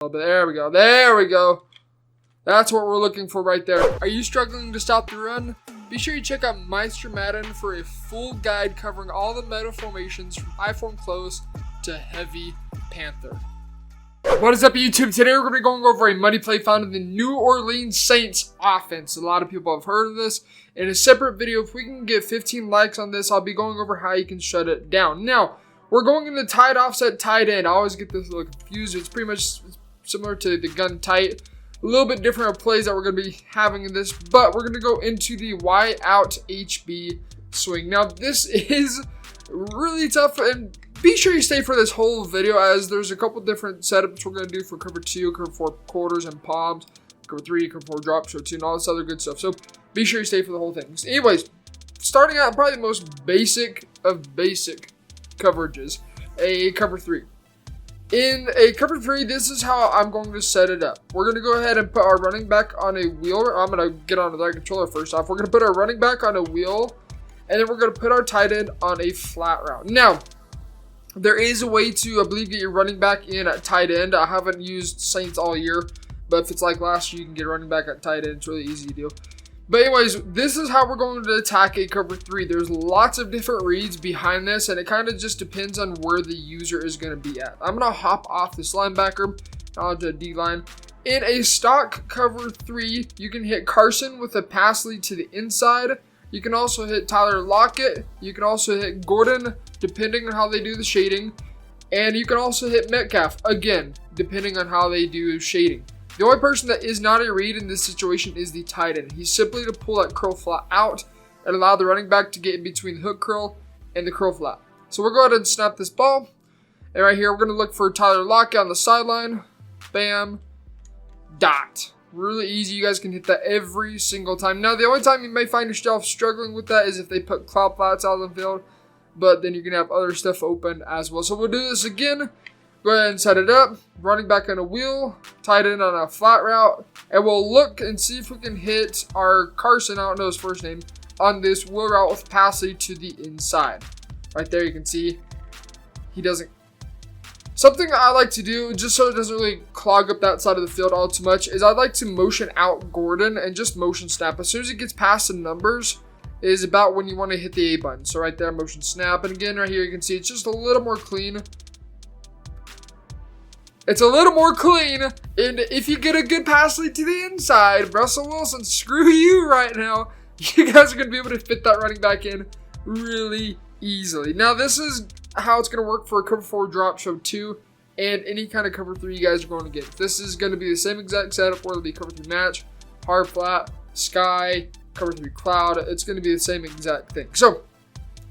But there we go. There we go. That's what we're looking for right there. Are you struggling to stop the run? Be sure you check out Meister Madden for a full guide covering all the meta formations from high form close to heavy panther. What is up, YouTube? Today we're going to be going over a money play found in the New Orleans Saints offense. A lot of people have heard of this. In a separate video, if we can get 15 likes on this, I'll be going over how you can shut it down. Now, we're going into tight offset tight end. I always get this a little confused. It's pretty much similar to the gun tight. A little bit different plays that we're going to be having in this, but we're going to go into the Y out HB swing. Now, this is really tough, and be sure you stay for this whole video as there's a couple different setups we're going to do for cover 2, cover 4 quarters and palms, cover 3, cover 4 drop, show 2, and all this other good stuff. So be sure you stay for the whole thing. Anyways, starting out probably the most basic of basic coverages, a cover 3. In a cover 3, this is how I'm going to set it up. We're going to go ahead and put our running back on a wheel. I'm going to get onto that controller first off. We're going to put our running back on a wheel, and then we're going to put our tight end on a flat route. Now, there is a way to, I believe, get your running back in at tight end. I haven't used Saints all year, but if it's like last year, you can get a running back at tight end. It's really easy to do. But anyways, this is how we're going to attack a cover 3. There's lots of different reads behind this, and it kind of just depends on where the user is going to be at. I'm going to hop off this linebacker onto a D-line. In a stock cover 3, you can hit Carson with a pass lead to the inside. You can also hit Tyler Lockett. You can also hit Gordon, depending on how they do the shading. And you can also hit Metcalf, again, depending on how they do shading. The only person that is not a read in this situation is the tight end. He's simply to pull that curl flat out and allow the running back to get in between the hook curl and the curl flat. So we'll go ahead and snap this ball. And right here, we're going to look for Tyler Lockett on the sideline. Bam. Dot. Really easy. You guys can hit that every single time. Now, the only time you may find yourself struggling with that is if they put cloud flats out of the field. But then you're going to have other stuff open as well. So we'll do this again. Go ahead and set it up. Running back on a wheel. Tight end on a flat route. And we'll look and see if we can hit our Carson, I don't know his first name, on this wheel route with pass lead to the inside. Right there you can see he doesn't. Something I like to do, just so it doesn't really clog up that side of the field all too much, is I'd like to motion out Gordon and just motion snap. As soon as it gets past the numbers is about when you want to hit the A button. So right there, motion snap. And again, right here, you can see it's just a little more clean. It's a little more clean, and if you get a good pass lead to the inside, Russell Wilson, screw you right now. You guys are going to be able to fit that running back in really easily. Now, this is how it's going to work for a cover 4 drop, show 2, and any kind of cover 3 you guys are going to get. This is going to be the same exact setup, whether it be cover 3 match, hard flat, sky, cover 3 cloud. It's going to be the same exact thing. So,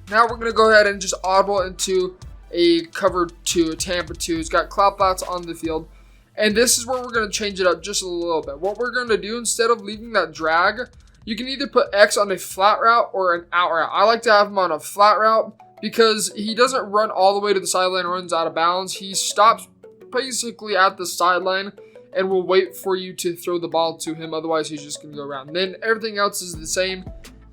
now we're going to go ahead and just audible into a cover 2, a Tampa 2. It's got cloud flats on the field. And this is where we're going to change it up just a little bit. What we're going to do, instead of leaving that drag, you can either put X on a flat route or an out route. I like to have him on a flat route because he doesn't run all the way to the sideline and runs out of bounds. He stops basically at the sideline and will wait for you to throw the ball to him. Otherwise, he's just going to go around. Then everything else is the same.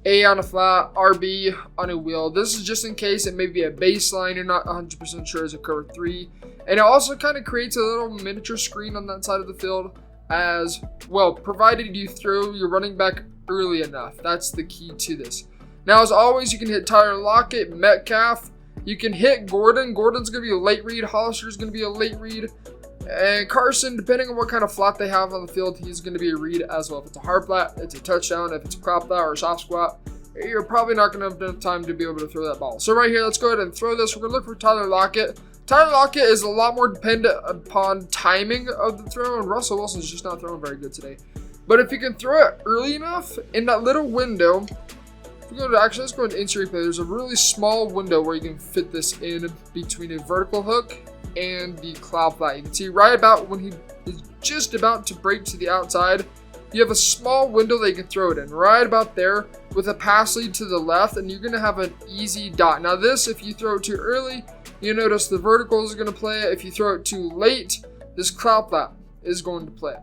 A on a flat, RB on a wheel. This is just in case it may be a baseline. You're not 100% sure as a cover 3. And it also kind of creates a little miniature screen on that side of the field as well, provided you throw your running back early enough. That's the key to this. Now, as always, you can hit Tyler Lockett, Metcalf. You can hit Gordon. Gordon's going to be a late read. Hollister's going to be a late read. And Carson, depending on what kind of flat they have on the field, he's going to be a read as well. If it's a hard flat, it's a touchdown. If it's a crop flat or a soft squat, you're probably not going to have enough time to be able to throw that ball. So right here, let's go ahead and throw this. We're going to look for Tyler Lockett. Tyler Lockett is a lot more dependent upon timing of the throw, and Russell Wilson's just not throwing very good today. But if you can throw it early enough in that little window, if we go to, actually, let's go to instant replay. There's a really small window where you can fit this in between a vertical hook and the cloud flat. You can see right about when he is just about to break to the outside, you have a small window that you can throw it in, right about there, with a pass lead to the left, and you're going to have an easy dot. Now this, if you throw it too early, you notice the vertical is going to play it. If you throw it too late, this cloud flat is going to play it.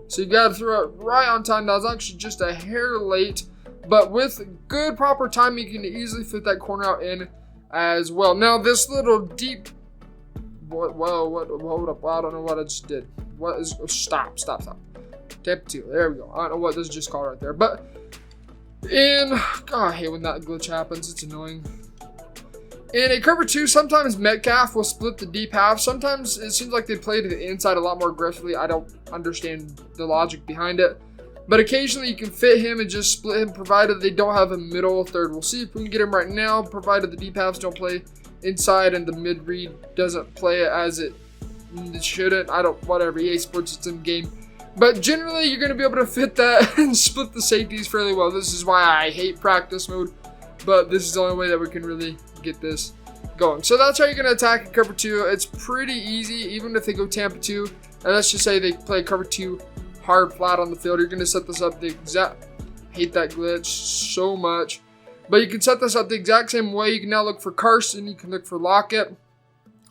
So you got to throw it right on time. Now it's actually just a hair late, but with good proper time, you can easily fit that corner out in as well. Now this little deep, hold up, I don't know what I just did. what is, oh, stop. Tampa 2, there we go. I don't know what this is just called right there. But I hate when that glitch happens, it's annoying. In a cover 2, sometimes Metcalf will split the deep half. Sometimes it seems like they play to the inside a lot more aggressively. I don't understand the logic behind it. But occasionally you can fit him and just split him, provided they don't have a middle third. We'll see if we can get him right now, provided the deep halves don't play inside and the mid read doesn't play it as it shouldn't. Whatever, EA Sports, it's in the game. But generally, you're going to be able to fit that and split the safeties fairly well. This is why I hate practice mode, but this is the only way that we can really get this going. So that's how you're going to attack in cover 2. It's pretty easy, even if they go Tampa 2. And let's just say they play cover 2 hard flat on the field. You're going to set this up the exact... hate that glitch so much. But you can set this up the exact same way. You can now look for Carson. You can look for Lockett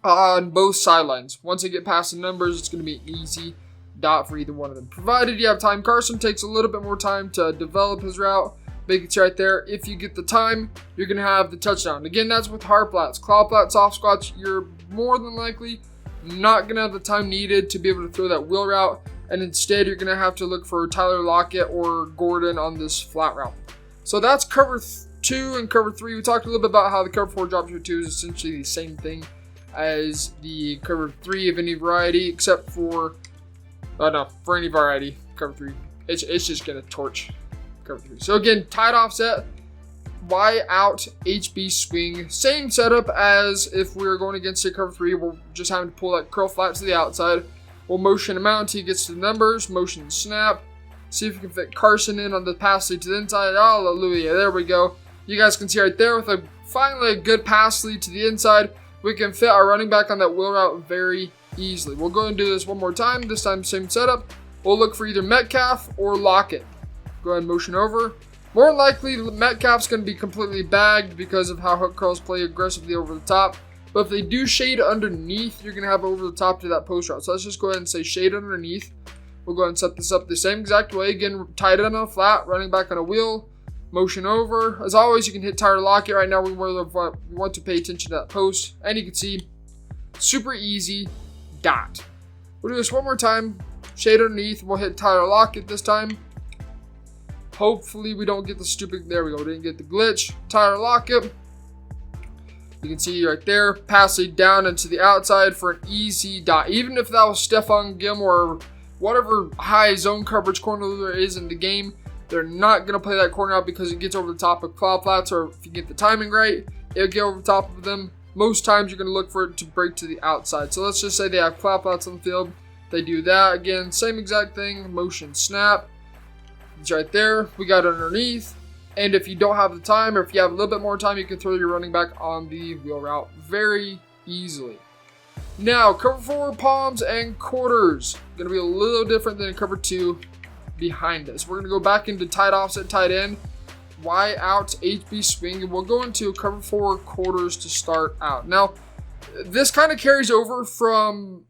on both sidelines. Once you get past the numbers, it's going to be an easy dot for either one of them. Provided you have time. Carson takes a little bit more time to develop his route. But you can see right there, if you get the time, you're going to have the touchdown. Again, that's with hard flats. Claw flats, soft squats, you're more than likely not going to have the time needed to be able to throw that wheel route. And instead, you're going to have to look for Tyler Lockett or Gordon on this flat route. So that's cover 2 and cover 3. We talked a little bit about how the cover 4 drop 2 is essentially the same thing as the cover 3 of any variety, except for, for any variety, cover 3. It's just going to torch cover 3. So again, tight offset, Y out, HB swing. Same setup as if we were going against a cover 3. We're just having to pull that curl flat to the outside. We'll motion him out until he gets to the numbers. Motion snap. See if we can fit Carson in on the pass lead to the inside. Hallelujah. There we go. You guys can see right there with finally a good pass lead to the inside. We can fit our running back on that wheel route very easily. We'll go and do this one more time. This time, same setup. We'll look for either Metcalf or Lockett. Go ahead and motion over. More likely, Metcalf's going to be completely bagged because of how hook curls play aggressively over the top. But if they do shade underneath, you're going to have over the top to that post route. So let's just go ahead and say shade underneath. We'll go ahead and set this up the same exact way. Again, tight end on a flat, running back on a wheel, motion over. As always, you can hit Tyler Lockett. Right now, we want to pay attention to that post. And you can see, super easy, dot. We'll do this one more time. Shade underneath. We'll hit Tyler Lockett this time. Hopefully, we don't get the stupid... There we go. Didn't get the glitch. Tyler Lockett. You can see right there, pass it down into the outside for an easy dot. Even if that was Stephon Gilmore or whatever high zone coverage corner there is in the game, they're not going to play that corner out because it gets over the top of cloud flats, or if you get the timing right, it'll get over the top of them. Most times you're going to look for it to break to the outside. So let's just say they have cloud flats on the field. They do that. Again, same exact thing, motion snap. It's right there. We got underneath. And if you don't have the time, or if you have a little bit more time, you can throw your running back on the wheel route very easily. Now, cover 4 palms and quarters. Going to be a little different than cover 2 behind us. We're going to go back into tight offset, tight end, Y out, HB swing, and we'll go into cover 4 quarters to start out. Now, this kind of carries over from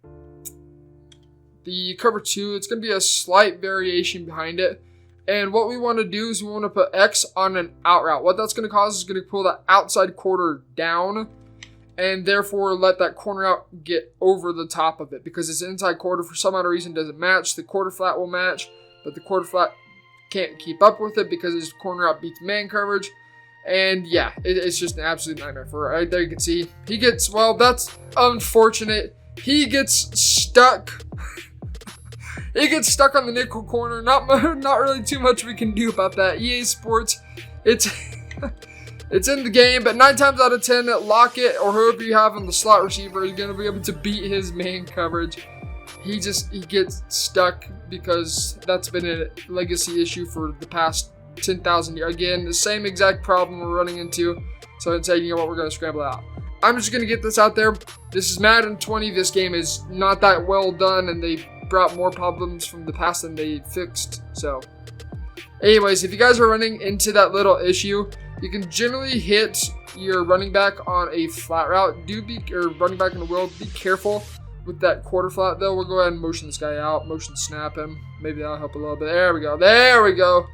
the cover 2. It's going to be a slight variation behind it. And what we want to do is we want to put X on an out route. What that's going to cause is going to pull that outside quarter down and therefore let that corner out get over the top of it, because this inside quarter for some odd reason doesn't match. The quarter flat will match, but the quarter flat can't keep up with it because his corner out beats man coverage. And yeah, it's just an absolute nightmare for right there. You can see he gets, well, that's unfortunate. He gets stuck. He gets stuck on the nickel corner. Not really too much we can do about that. EA Sports, it's it's in the game, but 9 times out of 10, Lockett or whoever you have on the slot receiver is going to be able to beat his man coverage. He gets stuck because that's been a legacy issue for the past 10,000 years. Again, the same exact problem we're running into. So I'd say, you know what, we're going to scramble out. I'm just going to get this out there. This is Madden 20. This game is not that well done, and they brought more problems from the past than they fixed. So anyways, if you guys are running into that little issue, you can generally hit your running back on a flat route. Or running back in the wheel. Be careful with that quarter flat though. We'll go ahead and motion this guy out. Motion snap him. Maybe that'll help a little bit. There we go. There we go.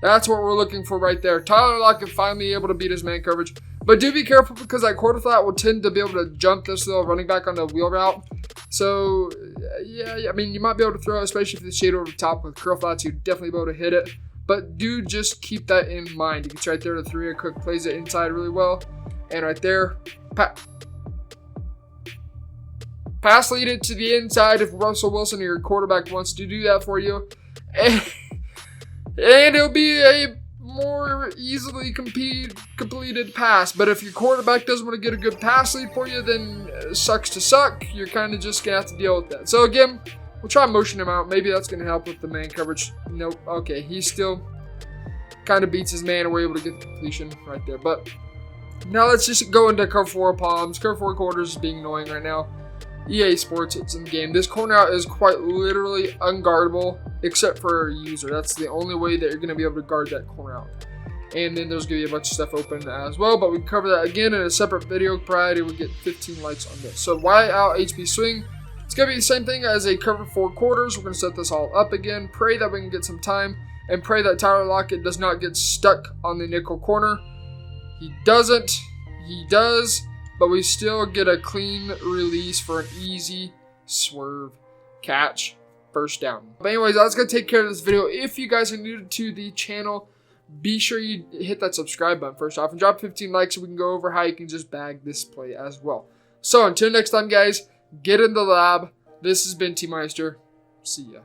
That's what we're looking for right there. Tyler Lockett finally able to beat his man coverage. But do be careful because that quarter flat will tend to be able to jump this little running back on the wheel route. So, yeah, I mean, you might be able to throw it, especially if the shade over the top with curl flats, you'd definitely be able to hit it. But do just keep that in mind. You can try right there to 3. Cook plays it inside really well. And right there, pass lead it to the inside if Russell Wilson or your quarterback wants to do that for you. And it'll be a more easily completed pass. But if your quarterback doesn't want to get a good pass lead for you, then sucks to suck. You're kind of just going to have to deal with that. So again, we'll try motion him out. Maybe that's going to help with the man coverage. Nope. Okay, he still kind of beats his man and we're able to get the completion right there. But now let's just go into cover 4 palms. Cover 4 quarters is being annoying right now. EA Sports, it's in the game. This corner out is quite literally unguardable except for a user. That's the only way that you're going to be able to guard that corner out. And then there's going to be a bunch of stuff open as well, but we can cover that again in a separate video. Priority will get 15 likes on this. So wide out HB swing. It's going to be the same thing as a cover 4 quarters. We're going to set this all up again. Pray that we can get some time and pray that Tyler Lockett does not get stuck on the nickel corner. He doesn't. He does. But we still get a clean release for an easy swerve catch. First down. But anyways, that's going to take care of this video. If you guys are new to the channel, be sure you hit that subscribe button first off and drop 15 likes so we can go over how you can just bag this play as well. So until next time, guys, get in the lab. This has been T Meister. See ya.